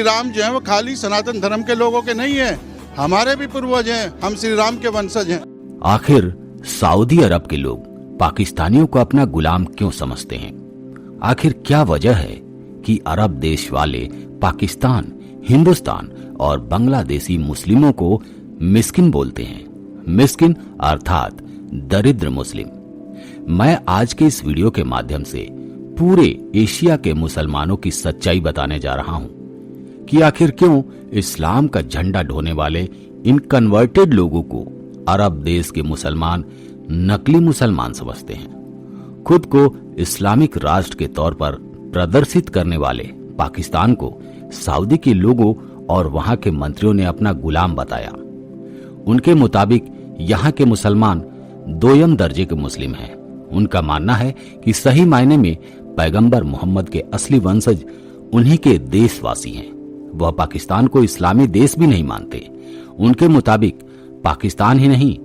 श्री राम जो है वो खाली सनातन धर्म के लोगों के नहीं है, हमारे भी पूर्वज हैं, हम श्री राम के वंशज हैं। आखिर सऊदी अरब के लोग पाकिस्तानियों को अपना गुलाम क्यों समझते हैं? आखिर क्या वजह है कि अरब देश वाले पाकिस्तान, हिंदुस्तान और बांग्लादेशी मुस्लिमों को मिस्किन बोलते हैं? मिस्किन अर्थात दरिद्र मुस्लिम। मैं आज के इस वीडियो के माध्यम से पूरे एशिया के मुसलमानों की सच्चाई बताने जा रहा हूं कि आखिर क्यों इस्लाम का झंडा ढोने वाले इन कन्वर्टेड लोगों को अरब देश के मुसलमान नकली मुसलमान समझते हैं। खुद को इस्लामिक राष्ट्र के तौर पर प्रदर्शित करने वाले पाकिस्तान को सऊदी के लोगों और वहां के मंत्रियों ने अपना गुलाम बताया। उनके मुताबिक यहाँ के मुसलमान दोयम दर्जे के मुस्लिम हैं। उनका मानना है कि सही मायने में पैगंबर मोहम्मद के असली वंशज उन्हीं के देशवासी हैं। वह पाकिस्तान को इस्लामी देश भी नहीं मानते। उनके मुताबिक पाकिस्तान ही नहीं,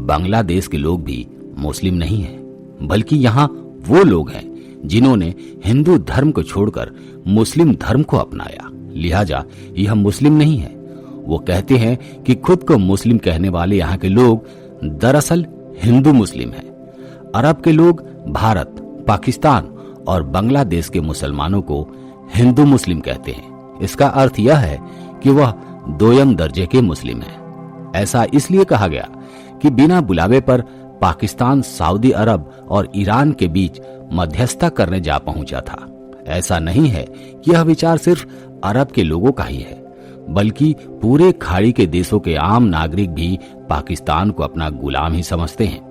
बांग्लादेश के लोग भी मुस्लिम नहीं हैं, बल्कि यहाँ वो लोग हैं जिन्होंने हिंदू धर्म को छोड़कर मुस्लिम धर्म को अपनाया, लिहाजा यह मुस्लिम नहीं है। वो कहते हैं कि खुद को मुस्लिम कहने वाले यहाँ के लोग दरअसल हिंदू मुस्लिम हैं। अरब के लोग भारत, पाकिस्तान और बांग्लादेश के मुसलमानों को हिंदू मुस्लिम कहते हैं। इसका अर्थ यह है कि वह दोयम दर्जे के मुस्लिम हैं। ऐसा इसलिए कहा गया कि बिना बुलावे पर पाकिस्तान सऊदी अरब और ईरान के बीच मध्यस्थता करने जा पहुंचा था। ऐसा नहीं है कि यह विचार सिर्फ अरब के लोगों का ही है, बल्कि पूरे खाड़ी के देशों के आम नागरिक भी पाकिस्तान को अपना गुलाम ही समझते हैं।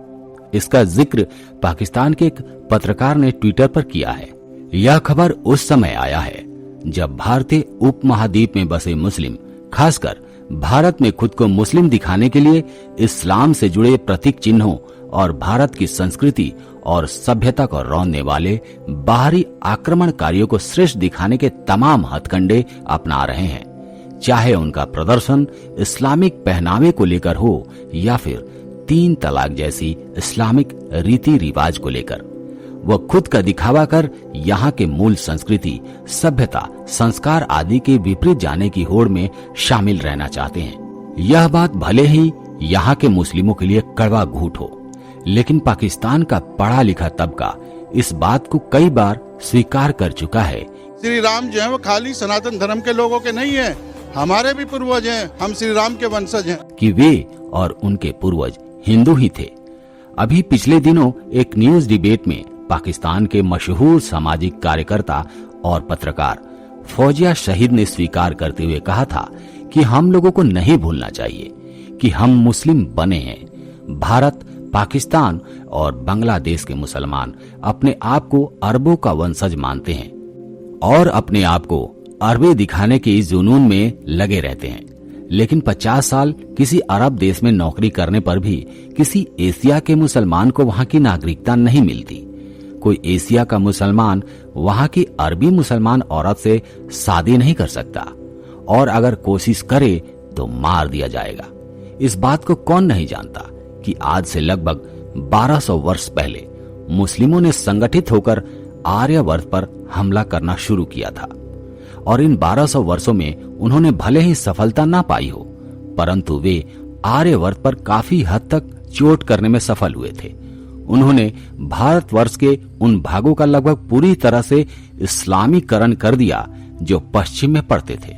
इसका जिक्र पाकिस्तान के एक पत्रकार ने ट्विटर पर किया है। यह खबर उस समय आया है जब भारतीय उपमहाद्वीप में बसे मुस्लिम, खासकर भारत में खुद को मुस्लिम दिखाने के लिए इस्लाम से जुड़े प्रतीक चिन्हों और भारत की संस्कृति और सभ्यता को रौंदने वाले बाहरी आक्रमणकारियों को श्रेष्ठ दिखाने के तमाम हथकंडे अपना रहे हैं, चाहे उनका प्रदर्शन इस्लामिक पहनावे को लेकर हो या फिर 3 तलाक जैसी इस्लामिक रीति रिवाज को लेकर। वह खुद का दिखावा कर यहाँ के मूल संस्कृति, सभ्यता, संस्कार आदि के विपरीत जाने की होड़ में शामिल रहना चाहते हैं। यह बात भले ही यहाँ के मुस्लिमों के लिए कड़वा घूंट हो, लेकिन पाकिस्तान का पढ़ा लिखा तबका इस बात को कई बार स्वीकार कर चुका है। श्री राम जो है वो खाली सनातन धर्म के लोगों के नहीं है, हमारे भी पूर्वज हैं, हम श्री राम के वंशज हैं। कि वे और उनके पूर्वज हिंदू ही थे। अभी पिछले दिनों एक न्यूज डिबेट में पाकिस्तान के मशहूर सामाजिक कार्यकर्ता और पत्रकार फौजिया शहीद ने स्वीकार करते हुए कहा था कि हम लोगों को नहीं भूलना चाहिए कि हम मुस्लिम बने हैं। भारत, पाकिस्तान और बांग्लादेश के मुसलमान अपने आप को अरबों का वंशज मानते हैं और अपने आप को अरबे दिखाने के इस जुनून में लगे रहते हैं। लेकिन 50 साल किसी अरब देश में नौकरी करने पर भी किसी एशिया के मुसलमान को वहां की नागरिकता नहीं मिलती। कोई एशिया का मुसलमान वहां की अरबी मुसलमान औरत से शादी नहीं कर सकता, और अगर कोशिश करे तो मार दिया जाएगा। इस बात को कौन नहीं जानता कि आज से लगभग 1200 वर्ष पहले मुस्लिमों ने संगठित होकर आर्यवर्त पर हमला करना शुरू किया था, और इन 1200 वर्षों में उन्होंने भले ही सफलता ना पाई हो, परंतु वे आर्यवर्त पर काफी हद तक चोट करने में सफल हुए थे। उन्होंने भारतवर्ष के उन भागों का लगभग पूरी तरह से इस्लामीकरण कर दिया जो पश्चिम में पड़ते थे,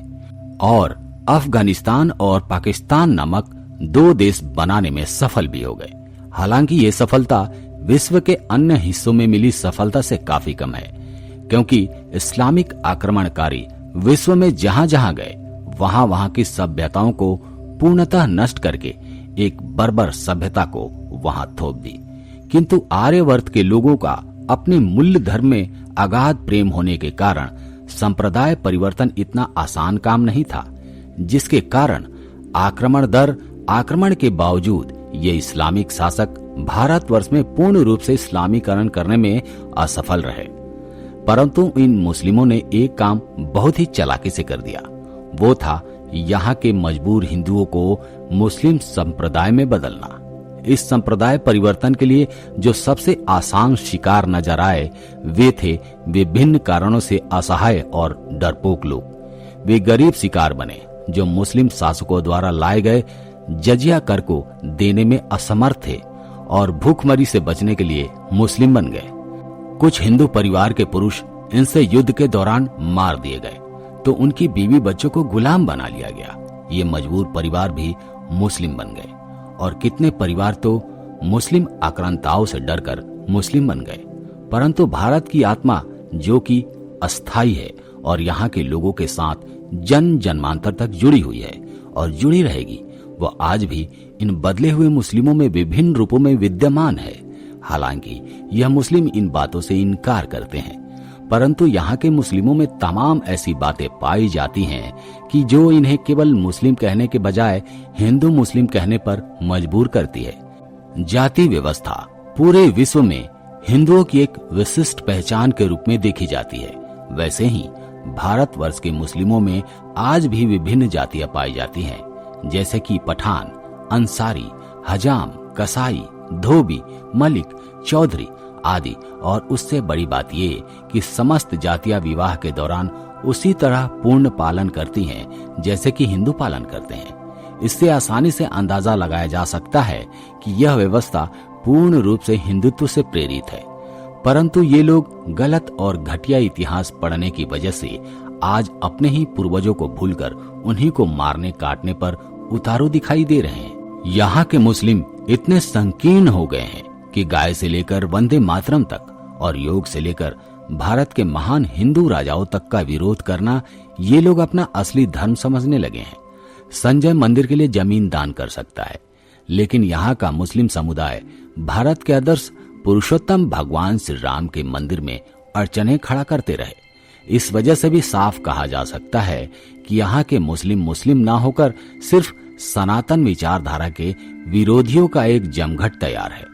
और अफगानिस्तान और पाकिस्तान नामक 2 देश बनाने में सफल भी हो गए। हालांकि ये सफलता विश्व के अन्य हिस्सों में मिली सफलता से काफी कम है, क्योंकि इस्लामिक आक्रमणकारी विश्व में जहां जहां गए वहां वहां की सभ्यताओं को पूर्णतः नष्ट करके एक बर्बर सभ्यता को वहां थोप दी। किंतु आर्यवर्त के लोगों का अपने मूल्य धर्म में अगाध प्रेम होने के कारण संप्रदाय परिवर्तन इतना आसान काम नहीं था, जिसके कारण आक्रमण के बावजूद ये इस्लामिक शासक भारतवर्ष में पूर्ण रूप से इस्लामीकरण करने में असफल रहे। परंतु इन मुस्लिमों ने एक काम बहुत ही चालाकी से कर दिया। वो था यहाँ के मजबूर हिंदुओं को मुस्लिम संप्रदाय में बदलना। इस संप्रदाय परिवर्तन के लिए जो सबसे आसान शिकार नजर आए वे थे विभिन्न कारणों से असहाय और डरपोक लोग। वे गरीब शिकार बने जो मुस्लिम शासकों द्वारा लाए गए जजिया कर को देने में असमर्थ थे और भूखमरी से बचने के लिए मुस्लिम बन गए। कुछ हिंदू परिवार के पुरुष इनसे युद्ध के दौरान मार दिए गए तो उनकी बीवी बच्चों को गुलाम बना लिया गया। ये मजबूर परिवार भी मुस्लिम बन गए और कितने परिवार तो मुस्लिम आक्रांताओं से डरकर मुस्लिम बन गए। परंतु भारत की आत्मा जो कि अस्थायी है और यहाँ के लोगों के साथ जन जन्मांतर तक जुड़ी हुई है और जुड़ी रहेगी, वह आज भी इन बदले हुए मुस्लिमों में विभिन्न रूपों में विद्यमान है। हालांकि यह मुस्लिम इन बातों से इनकार करते हैं, परंतु यहाँ के मुस्लिमों में तमाम ऐसी बातें पाई जाती हैं कि जो इन्हें केवल मुस्लिम कहने के बजाय हिंदू मुस्लिम कहने पर मजबूर करती है। जाति व्यवस्था पूरे विश्व में हिंदुओं की एक विशिष्ट पहचान के रूप में देखी जाती है। वैसे ही भारतवर्ष के मुस्लिमों में आज भी विभिन्न जातियां पाई जाती हैं, जैसे कि पठान, अंसारी, हजाम, कसाई, धोबी, मलिक, चौधरी आदि। और उससे बड़ी बात ये कि समस्त जातियां विवाह के दौरान उसी तरह पूर्ण पालन करती हैं जैसे कि हिंदू पालन करते हैं। इससे आसानी से अंदाजा लगाया जा सकता है कि यह व्यवस्था पूर्ण रूप से हिंदुत्व से प्रेरित है। परंतु ये लोग गलत और घटिया इतिहास पढ़ने की वजह से आज अपने ही पूर्वजों को भूलकर उन्हीं को मारने काटने पर उतारू दिखाई दे रहे हैं। यहाँ के मुस्लिम इतने संकीर्ण हो गए हैं कि गाय से लेकर वंदे मातरम तक और योग से लेकर भारत के महान हिंदू राजाओं तक का विरोध करना ये लोग अपना असली धर्म समझने लगे हैं। संजय मंदिर के लिए जमीन दान कर सकता है, लेकिन यहाँ का मुस्लिम समुदाय भारत के आदर्श पुरुषोत्तम भगवान श्री राम के मंदिर में अर्चने खड़ा करते रहे। इस वजह से भी साफ कहा जा सकता है कि यहाँ के मुस्लिम ना होकर सिर्फ सनातन विचारधारा के विरोधियों का एक जमघट तैयार है,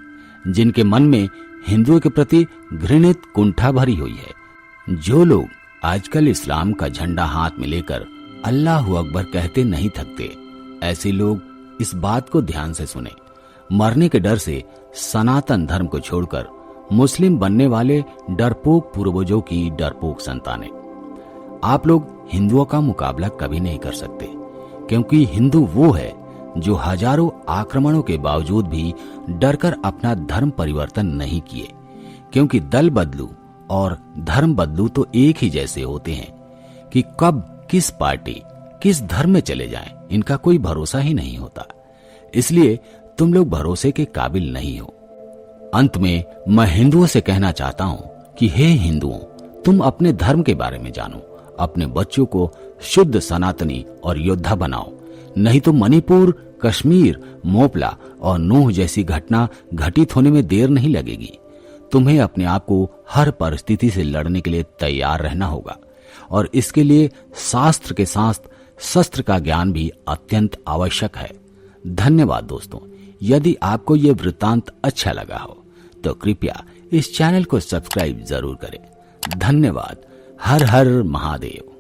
जिनके मन में हिंदुओं के प्रति घृणित कुंठा भरी हुई है। जो लोग आजकल इस्लाम का झंडा हाथ में लेकर अल्लाह अकबर कहते नहीं थकते, ऐसे लोग इस बात को ध्यान से सुने। मरने के डर से सनातन धर्म को छोड़कर मुस्लिम बनने वाले डरपोक पूर्वजों की डरपोक संतानें, आप लोग हिंदुओं का मुकाबला कभी नहीं कर सकते, क्योंकि हिंदू वो है जो हजारों आक्रमणों के बावजूद भी डरकर अपना धर्म परिवर्तन नहीं किए। क्योंकि दल बदलू और धर्म बदलू तो एक ही जैसे होते हैं कि कब किस पार्टी किस धर्म में चले जाएं, इनका कोई भरोसा ही नहीं होता। इसलिए तुम लोग भरोसे के काबिल नहीं हो। अंत में मैं हिंदुओं से कहना चाहता हूँ कि हे हिंदुओं, तुम अपने धर्म के बारे में जानो, अपने बच्चों को शुद्ध सनातनी और योद्धा बनाओ, नहीं तो मणिपुर, कश्मीर, मोपला और नूह जैसी घटना घटित होने में देर नहीं लगेगी। तुम्हें अपने आप को हर परिस्थिति से लड़ने के लिए तैयार रहना होगा और इसके लिए शास्त्र के साथ शस्त्र का ज्ञान भी अत्यंत आवश्यक है। धन्यवाद दोस्तों। यदि आपको ये वृत्तांत अच्छा लगा हो तो कृपया इस चैनल को सब्सक्राइब जरूर करें। धन्यवाद। हर हर महादेव।